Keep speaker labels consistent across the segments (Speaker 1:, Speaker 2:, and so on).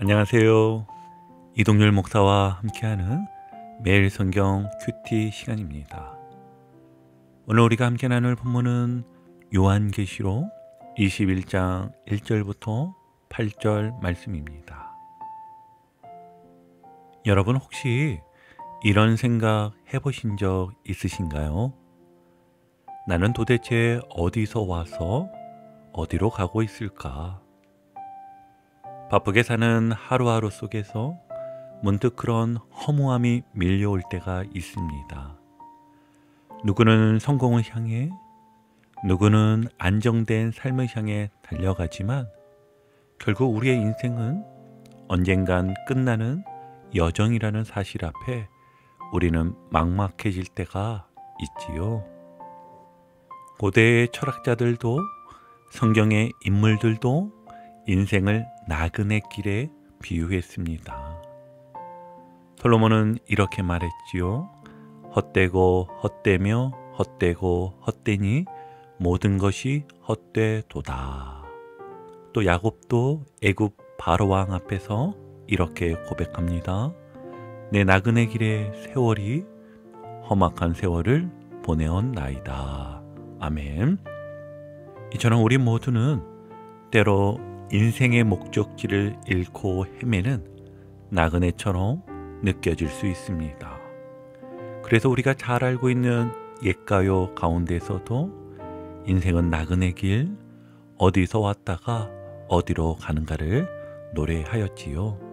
Speaker 1: 안녕하세요. 이동열 목사와 함께하는 매일 성경 큐티 시간입니다. 오늘 우리가 함께 나눌 본문은 요한계시록 21장 1절부터 8절 말씀입니다. 여러분 혹시 이런 생각 해보신 적 있으신가요? 나는 도대체 어디서 와서 어디로 가고 있을까? 바쁘게 사는 하루하루 속에서 문득 그런 허무함이 밀려올 때가 있습니다. 누구는 성공을 향해, 누구는 안정된 삶을 향해 달려가지만 결국 우리의 인생은 언젠간 끝나는 여정이라는 사실 앞에 우리는 막막해질 때가 있지요. 고대의 철학자들도 성경의 인물들도 인생을 나그네 길에 비유했습니다. 솔로몬은 이렇게 말했지요. 헛되고 헛되며 헛되고 헛되니 모든 것이 헛되도다. 또 야곱도 애굽 바로왕 앞에서 이렇게 고백합니다. 내 나그네 길의 세월이 험악한 세월을 보내온 나이다. 아멘. 이처럼 우리 모두는 때로 인생의 목적지를 잃고 헤매는 나그네처럼 느껴질 수 있습니다. 그래서 우리가 잘 알고 있는 옛가요 가운데서도 인생은 나그네 길, 어디서 왔다가 어디로 가는가를 노래하였지요.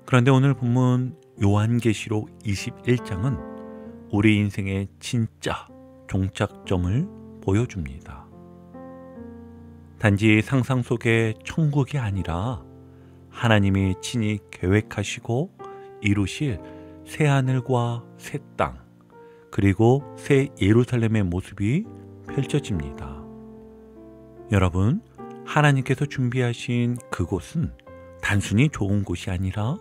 Speaker 1: 그런데 오늘 본문 요한계시록 21장은 우리 인생의 진짜 종착점을 보여줍니다. 단지 상상 속의 천국이 아니라 하나님이 친히 계획하시고 이루실 새하늘과 새 땅, 그리고 새 예루살렘의 모습이 펼쳐집니다. 여러분, 하나님께서 준비하신 그곳은 단순히 좋은 곳이 아니라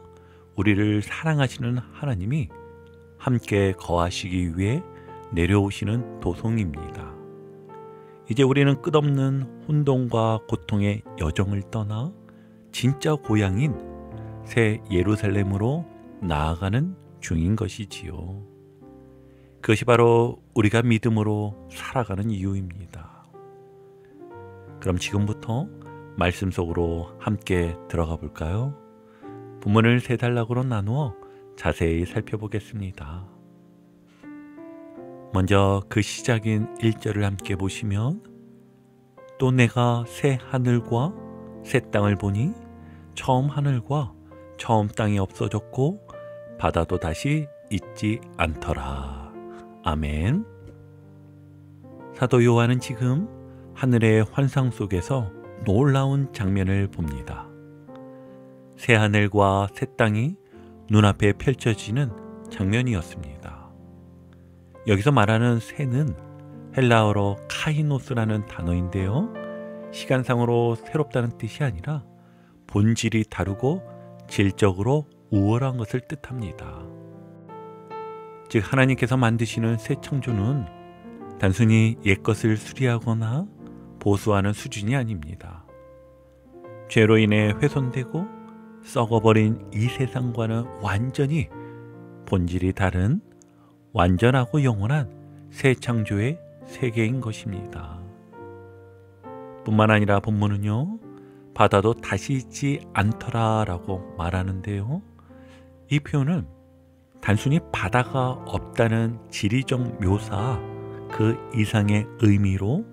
Speaker 1: 우리를 사랑하시는 하나님이 함께 거하시기 위해 내려오시는 도성입니다. 이제 우리는 끝없는 혼돈과 고통의 여정을 떠나 진짜 고향인 새 예루살렘으로 나아가는 중인 것이지요. 그것이 바로 우리가 믿음으로 살아가는 이유입니다. 그럼 지금부터 말씀 속으로 함께 들어가 볼까요? 본문을 세 단락으로 나누어 자세히 살펴보겠습니다. 먼저 그 시작인 1절을 함께 보시면 또 내가 새 하늘과 새 땅을 보니 처음 하늘과 처음 땅이 없어졌고 바다도 다시 있지 않더라. 아멘. 사도 요한은 지금 하늘의 환상 속에서 놀라운 장면을 봅니다. 새 하늘과 새 땅이 눈앞에 펼쳐지는 장면이었습니다. 여기서 말하는 새는 헬라어로 카이노스라는 단어인데요. 시간상으로 새롭다는 뜻이 아니라 본질이 다르고 질적으로 우월한 것을 뜻합니다. 즉 하나님께서 만드시는 새 창조는 단순히 옛것을 수리하거나 보수하는 수준이 아닙니다. 죄로 인해 훼손되고 썩어버린 이 세상과는 완전히 본질이 다른 완전하고 영원한 새 창조의 세계인 것입니다. 뿐만 아니라 본문은요, 바다도 다시 있지 않더라 라고 말하는데요. 이 표현은 단순히 바다가 없다는 지리적 묘사 그 이상의 의미로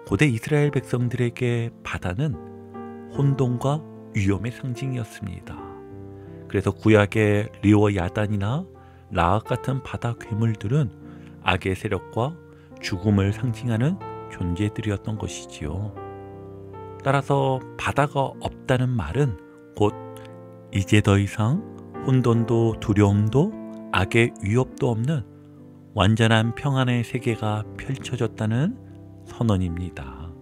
Speaker 1: 고대 이스라엘 백성들에게 바다는 혼돈과 위험의 상징이었습니다. 그래서 구약의 리워 야단이나 라악 같은 바다 괴물들은 악의 세력과 죽음을 상징하는 존재들이었던 것이지요. 따라서 바다가 없다는 말은 곧 이제 더 이상 혼돈도 두려움도 악의 위협도 없는 완전한 평안의 세계가 펼쳐졌다는 선언입니다.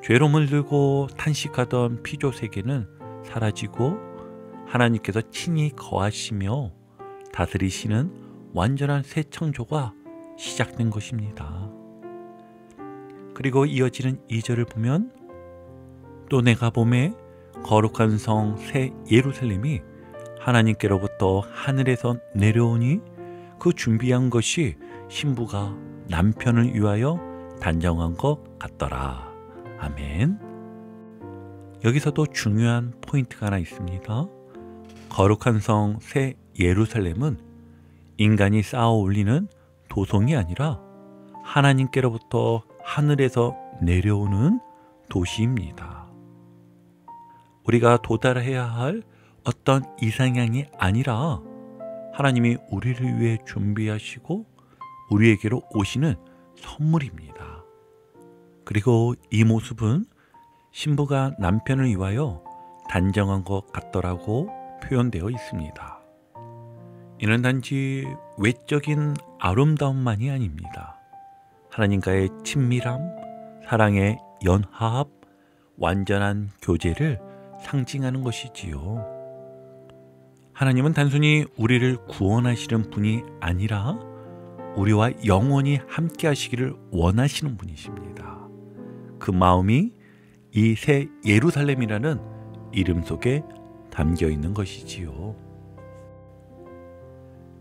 Speaker 1: 죄로 물들고 탄식하던 피조 세계는 사라지고 하나님께서 친히 거하시며 다스리시는 완전한 새 창조가 시작된 것입니다. 그리고 이어지는 2절을 보면 또 내가 보매 거룩한 성 새 예루살렘이 하나님께로부터 하늘에서 내려오니 그 준비한 것이 신부가 남편을 위하여 단정한 것 같더라. 아멘. 여기서도 중요한 포인트가 하나 있습니다. 거룩한 성 새 예루살렘은 인간이 쌓아 올리는 도성이 아니라 하나님께로부터 하늘에서 내려오는 도시입니다. 우리가 도달해야 할 어떤 이상향이 아니라 하나님이 우리를 위해 준비하시고 우리에게로 오시는 선물입니다. 그리고 이 모습은 신부가 남편을 위하여 단정한 것 같더라고 표현되어 있습니다. 이는 단지 외적인 아름다움만이 아닙니다. 하나님과의 친밀함, 사랑의 연합, 완전한 교제를 상징하는 것이지요. 하나님은 단순히 우리를 구원하시는 분이 아니라 우리와 영원히 함께 하시기를 원하시는 분이십니다. 그 마음이 이 새 예루살렘이라는 이름 속에 담겨 있는 것이지요.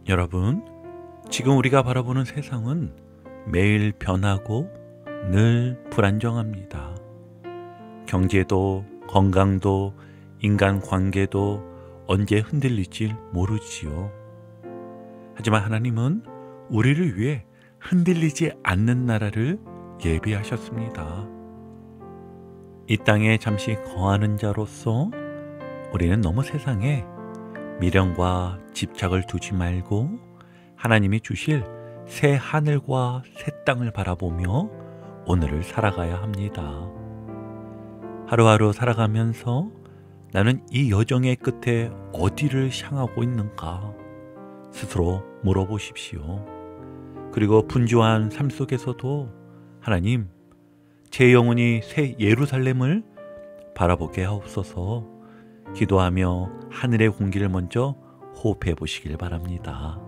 Speaker 1: 여러분, 지금 우리가 바라보는 세상은 매일 변하고 늘 불안정합니다. 경제도 건강도 인간 관계도 언제 흔들릴지 모르지요. 하지만 하나님은 우리를 위해 흔들리지 않는 나라를 예비하셨습니다. 이 땅에 잠시 거하는 자로서 우리는 너무 세상에 미련과 집착을 두지 말고 하나님이 주실 새 하늘과 새 땅을 바라보며 오늘을 살아가야 합니다. 하루하루 살아가면서 나는 이 여정의 끝에 어디를 향하고 있는가 스스로 물어보십시오. 그리고 분주한 삶 속에서도 하나님, 제 영혼이 새 예루살렘을 바라보게 하옵소서 기도하며 하늘의 공기를 먼저 호흡해 보시길 바랍니다.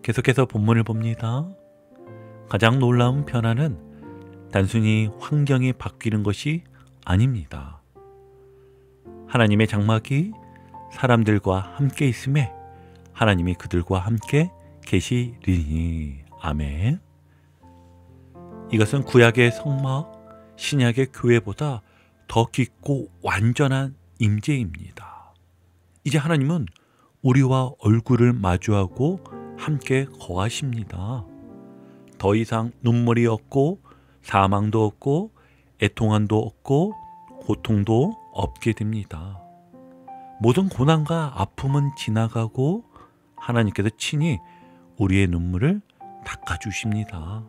Speaker 1: 계속해서 본문을 봅니다. 가장 놀라운 변화는 단순히 환경이 바뀌는 것이 아닙니다. 하나님의 장막이 사람들과 함께 있음에 하나님이 그들과 함께 계시리니. 아멘. 이것은 구약의 성막, 신약의 교회보다 더 깊고 완전한 임재입니다. 이제 하나님은 우리와 얼굴을 마주하고 함께 거하십니다. 더 이상 눈물이 없고 사망도 없고 애통함도 없고 고통도 없게 됩니다. 모든 고난과 아픔은 지나가고 하나님께서 친히 우리의 눈물을 닦아주십니다.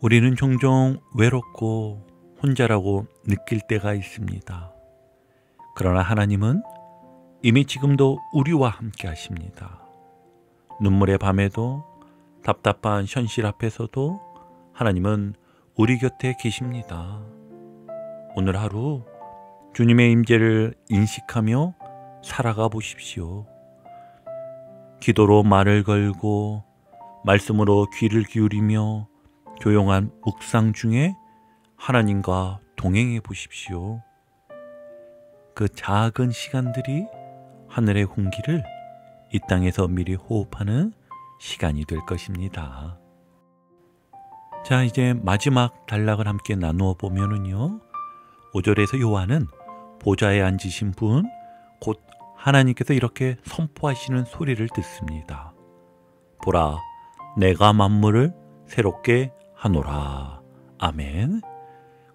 Speaker 1: 우리는 종종 외롭고 혼자라고 느낄 때가 있습니다. 그러나 하나님은 이미 지금도 우리와 함께 하십니다. 눈물의 밤에도 답답한 현실 앞에서도 하나님은 우리 곁에 계십니다. 오늘 하루 주님의 임재를 인식하며 살아가 보십시오. 기도로 말을 걸고 말씀으로 귀를 기울이며 조용한 묵상 중에 하나님과 동행해 보십시오. 그 작은 시간들이 하늘의 공기를 이 땅에서 미리 호흡하는 시간이 될 것입니다. 자, 이제 마지막 단락을 함께 나누어 보면은요, 5절에서 요한은 보좌에 앉으신 분, 곧 하나님께서 이렇게 선포하시는 소리를 듣습니다. 보라, 내가 만물을 새롭게 하노라. 아멘.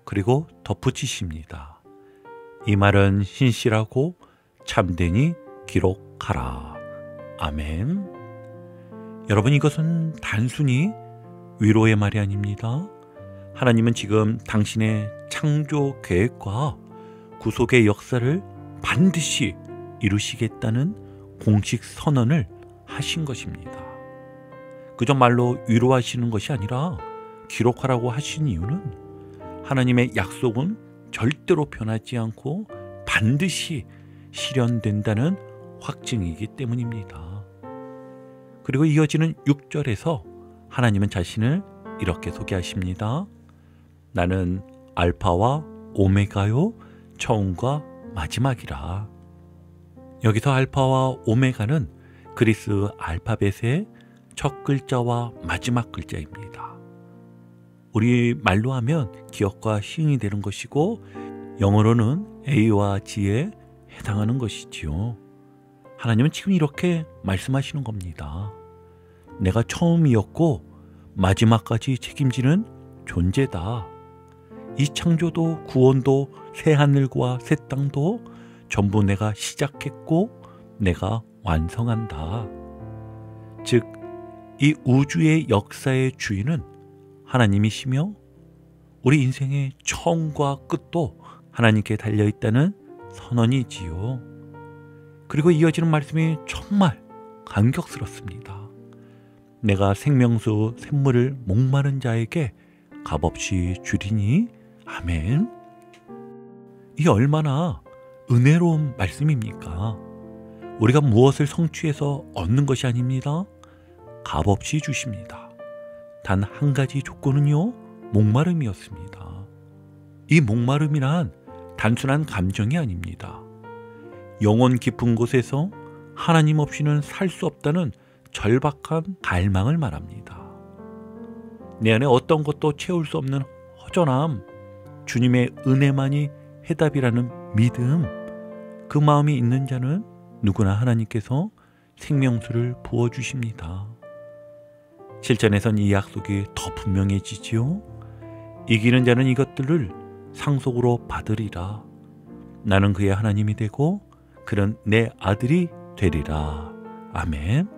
Speaker 1: 그리고 덧붙이십니다. 이 말은 신실하고 참되니 기록하라. 아멘. 여러분, 이것은 단순히 위로의 말이 아닙니다. 하나님은 지금 당신의 창조 계획과 구속의 역사를 반드시 이루시겠다는 공식 선언을 하신 것입니다. 그저 말로 위로하시는 것이 아니라 기록하라고 하신 이유는 하나님의 약속은 절대로 변하지 않고 반드시 실현된다는 확증이기 때문입니다. 그리고 이어지는 6절에서 하나님은 자신을 이렇게 소개하십니다. 나는 알파와 오메가요, 처음과 마지막이라. 여기서 알파와 오메가는 그리스 알파벳의 첫 글자와 마지막 글자입니다. 우리 말로 하면 기억과 시흥이 되는 것이고 영어로는 A와 G에 해당하는 것이지요. 하나님은 지금 이렇게 말씀하시는 겁니다. 내가 처음이었고 마지막까지 책임지는 존재다. 이 창조도 구원도 새하늘과 새 땅도 전부 내가 시작했고 내가 완성한다. 즉, 이 우주의 역사의 주인은 하나님이시며 우리 인생의 처음과 끝도 하나님께 달려있다는 선언이지요. 그리고 이어지는 말씀이 정말 감격스럽습니다. 내가 생명수 샘물을 목마른 자에게 값없이 주리니. 아멘. 이게 얼마나 은혜로운 말씀입니까? 우리가 무엇을 성취해서 얻는 것이 아닙니다. 값없이 주십니다. 단 한 가지 조건은요, 목마름이었습니다. 이 목마름이란 단순한 감정이 아닙니다. 영혼 깊은 곳에서 하나님 없이는 살 수 없다는 절박한 갈망을 말합니다. 내 안에 어떤 것도 채울 수 없는 허전함, 주님의 은혜만이 해답이라는 믿음, 그 마음이 있는 자는 누구나 하나님께서 생명수를 부어주십니다. 실전에선 이 약속이 더 분명해지지요. 이기는 자는 이것들을 상속으로 받으리라. 나는 그의 하나님이 되고 그는 내 아들이 되리라. 아멘.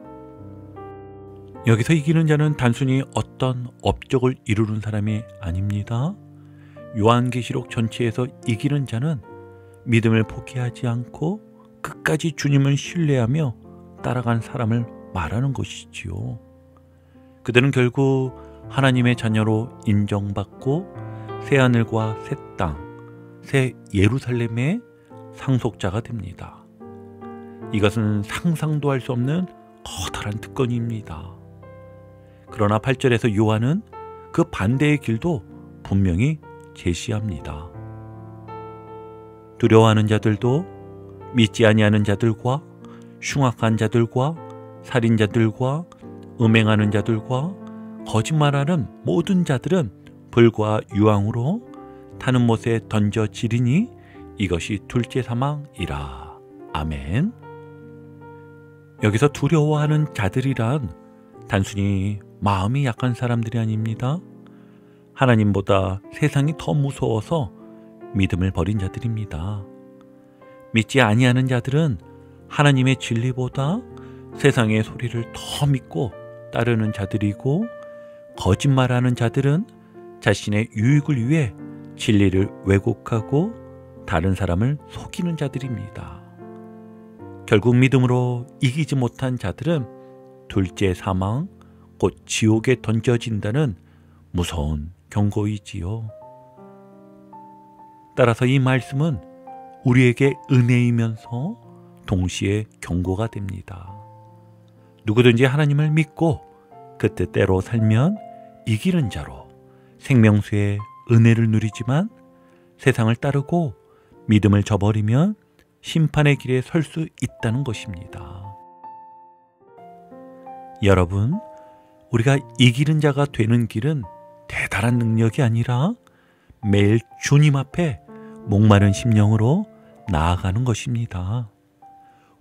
Speaker 1: 여기서 이기는 자는 단순히 어떤 업적을 이루는 사람이 아닙니다. 요한계시록 전체에서 이기는 자는 믿음을 포기하지 않고 끝까지 주님을 신뢰하며 따라간 사람을 말하는 것이지요. 그들은 결국 하나님의 자녀로 인정받고 새하늘과 새 땅, 새 예루살렘의 상속자가 됩니다. 이것은 상상도 할 수 없는 커다란 특권입니다. 그러나 8절에서 요한은 그 반대의 길도 분명히 제시합니다. 두려워하는 자들도 믿지 아니하는 자들과 흉악한 자들과 살인자들과 음행하는 자들과 거짓말하는 모든 자들은 불과 유황으로 타는 못에 던져지리니 이것이 둘째 사망이라. 아멘. 여기서 두려워하는 자들이란 단순히 마음이 약한 사람들이 아닙니다. 하나님보다 세상이 더 무서워서 믿음을 버린 자들입니다. 믿지 아니하는 자들은 하나님의 진리보다 세상의 소리를 더 믿고 따르는 자들이고, 거짓말하는 자들은 자신의 유익을 위해 진리를 왜곡하고 다른 사람을 속이는 자들입니다. 결국 믿음으로 이기지 못한 자들은 둘째 사망, 곧 지옥에 던져진다는 무서운 경고이지요. 따라서 이 말씀은 우리에게 은혜이면서 동시에 경고가 됩니다. 누구든지 하나님을 믿고 그 뜻대로 살면 이기는 자로 생명수의 은혜를 누리지만, 세상을 따르고 믿음을 저버리면 심판의 길에 설 수 있다는 것입니다. 여러분, 우리가 이기는 자가 되는 길은 대단한 능력이 아니라 매일 주님 앞에 목마른 심령으로 나아가는 것입니다.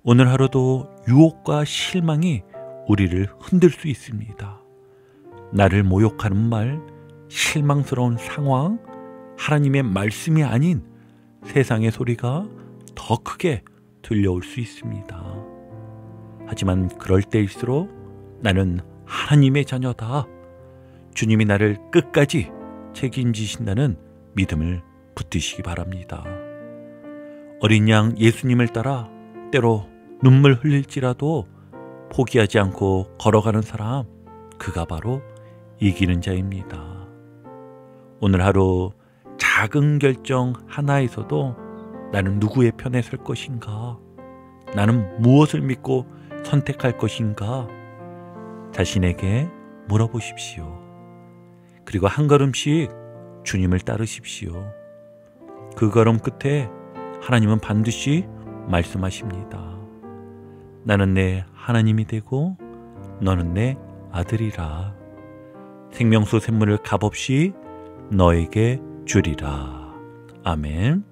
Speaker 1: 오늘 하루도 유혹과 실망이 우리를 흔들 수 있습니다. 나를 모욕하는 말, 실망스러운 상황, 하나님의 말씀이 아닌 세상의 소리가 더 크게 들려올 수 있습니다. 하지만 그럴 때일수록 나는 하나님의 자녀다, 주님이 나를 끝까지 책임지신다는 믿음을 붙드시기 바랍니다. 어린 양 예수님을 따라 때로 눈물 흘릴지라도 포기하지 않고 걸어가는 사람, 그가 바로 이기는 자입니다. 오늘 하루 작은 결정 하나에서도 나는 누구의 편에 설 것인가? 나는 무엇을 믿고 선택할 것인가? 자신에게 물어보십시오. 그리고 한 걸음씩 주님을 따르십시오. 그 걸음 끝에 하나님은 반드시 말씀하십니다. 나는 내 하나님이 되고 너는 내 아들이라. 생명수 샘물을 값없이 너에게 주리라. 아멘.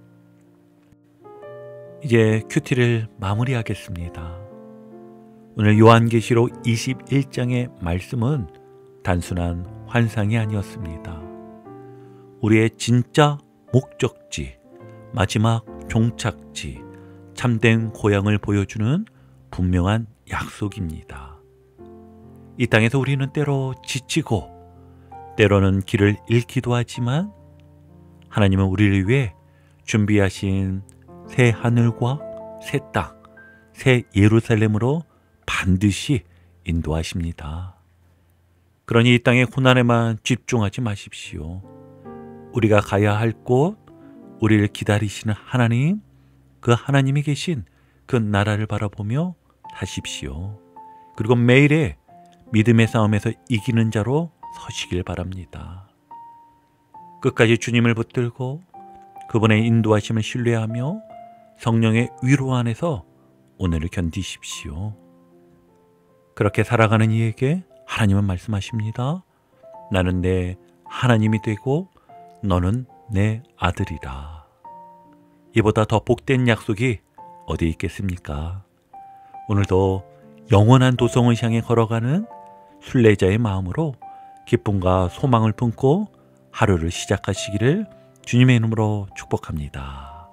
Speaker 1: 이제 큐티를 마무리하겠습니다. 오늘 요한계시록 21장의 말씀은 단순한 환상이 아니었습니다. 우리의 진짜 목적지, 마지막 종착지, 참된 고향을 보여주는 분명한 약속입니다. 이 땅에서 우리는 때로 지치고 때로는 길을 잃기도 하지만 하나님은 우리를 위해 준비하신 새 하늘과 새 땅, 새 예루살렘으로 반드시 인도하십니다. 그러니 이 땅의 고난에만 집중하지 마십시오. 우리가 가야 할 곳, 우리를 기다리시는 하나님, 그 하나님이 계신 그 나라를 바라보며 사십시오. 그리고 매일의 믿음의 싸움에서 이기는 자로 서시길 바랍니다. 끝까지 주님을 붙들고 그분의 인도하심을 신뢰하며 성령의 위로 안에서 오늘을 견디십시오. 그렇게 살아가는 이에게 하나님은 말씀하십니다. 나는 내 하나님이 되고 너는 내 아들이라. 이보다 더 복된 약속이 어디 있겠습니까? 오늘도 영원한 도성을 향해 걸어가는 순례자의 마음으로 기쁨과 소망을 품고 하루를 시작하시기를 주님의 이름으로 축복합니다.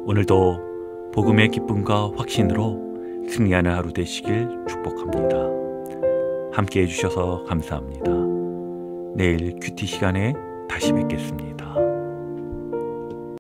Speaker 1: 오늘도 복음의 기쁨과 확신으로 승리하는 하루 되시길 축복합니다. 함께 해주셔서 감사합니다. 내일 큐티 시간에 다시 뵙겠습니다.